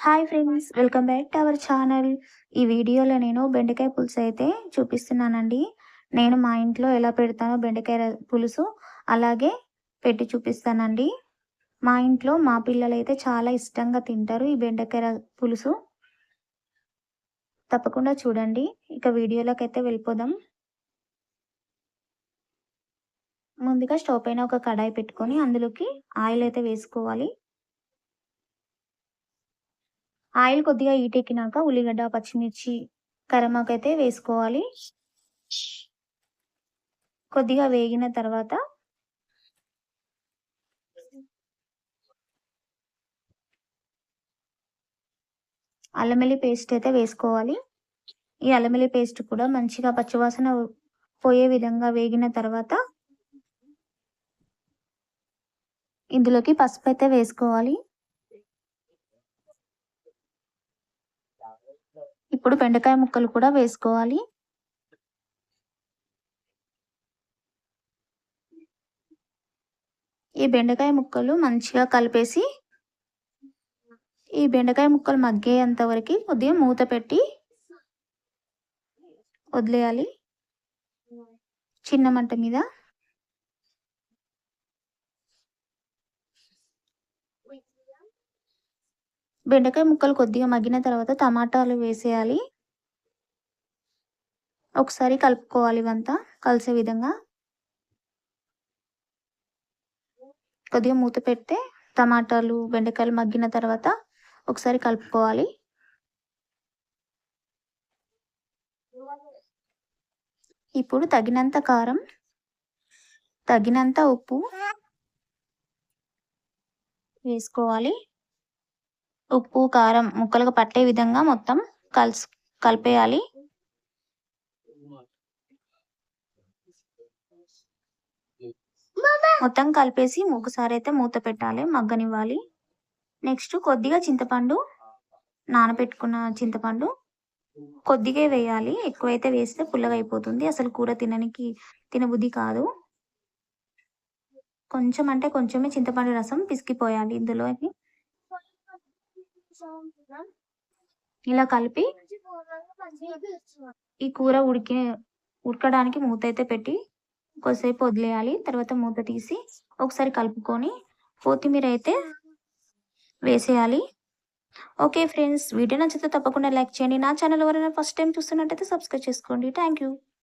Hi friends, welcome back to our channel. ఈ వీడియోలో నేను బెండకాయ పులుసు అయితే చూపిస్తున్నానండి. నేను మా ఇంట్లో ఎలా పెడతానో బెండకాయ పులుసు అలాగే పెట్టి చూపిస్తానండి. మా ఇంట్లో మా పిల్లలైతే చాలా ఇష్టంగా తింటారు ఈ బెండకాయ పులుసు. తప్పకుండా చూడండి. ఇక వీడియోలోకి అయితే వెళ్ళిపోదాం. ముందుగా స్టవ్ పైన ఒక కడాయి పెట్టుకొని అందులోకి ఆయిల్ అయితే వేసుకోవాలి. ఆయిల్ కొద్దిగా హీటెక్కినాక ఉల్లిగడ్డ, పచ్చిమిర్చి, కరివేపాకు అయితే వేసుకోవాలి. కొద్దిగా వేగిన తర్వాత అల్లం వెల్లుల్లి పేస్ట్ అయితే వేసుకోవాలి. ఈ అల్లం వెల్లుల్లి పేస్ట్ కూడా మంచిగా పచ్చివాసన పోయే విధంగా వేగిన తర్వాత ఇందులోకి పసుపు అయితే వేసుకోవాలి. ఇప్పుడు బెండకాయ ముక్కలు కూడా వేసుకోవాలి. ఈ బెండకాయ ముక్కలు మంచిగా కలిపేసి ఈ బెండకాయ ముక్కలు మగ్గేంత వరకు కొద్దిగా మూత పెట్టి వదిలేయాలి చిన్న మంట మీద. బెండకాయ ముక్కలు కొద్దిగా మగ్గిన తర్వాత టమాటాలు వేసేయాలి. ఒకసారి కలుపుకోవాలి, ఇవంతా కలిసే విధంగా. కొద్దిగా మూత పెడితే టమాటాలు, బెండకాయలు మగ్గిన తర్వాత ఒకసారి కలుపుకోవాలి. ఇప్పుడు తగినంత కారం, తగినంత ఉప్పు వేసుకోవాలి. ఉప్పు, కారం ముక్కలకు పట్టే విధంగా మొత్తం కలిపేయాలి. మొత్తం కలిపేసి ఒకసారి అయితే మూత పెట్టాలి, మగ్గనివ్వాలి. నెక్స్ట్ కొద్దిగా చింతపండు, నానబెట్టుకున్న చింతపండు కొద్దిగా వేయాలి. ఎక్కువైతే వేస్తే పుల్లగా అయిపోతుంది, అసలు కూర తినబుద్ధి కాదు. కొంచెం అంటే కొంచెమే చింతపండు రసం పిసికిపోయాలి ఇందులోకి. ఇలా కలిపి ఈ కూర ఉడకడానికి మూత అయితే పెట్టి కొద్దిసేపు వదిలేయాలి. తర్వాత మూత తీసి ఒకసారి కలుపుకొని కొత్తిమీర అయితే వేసేయాలి. ఓకే ఫ్రెండ్స్, వీడియో నచ్చితే తప్పకుండా లైక్ చేయండి. నా ఛానల్ ఎవరైనా ఫస్ట్ టైం చూస్తున్నట్టయితే సబ్స్క్రైబ్ చేసుకోండి. Thank you.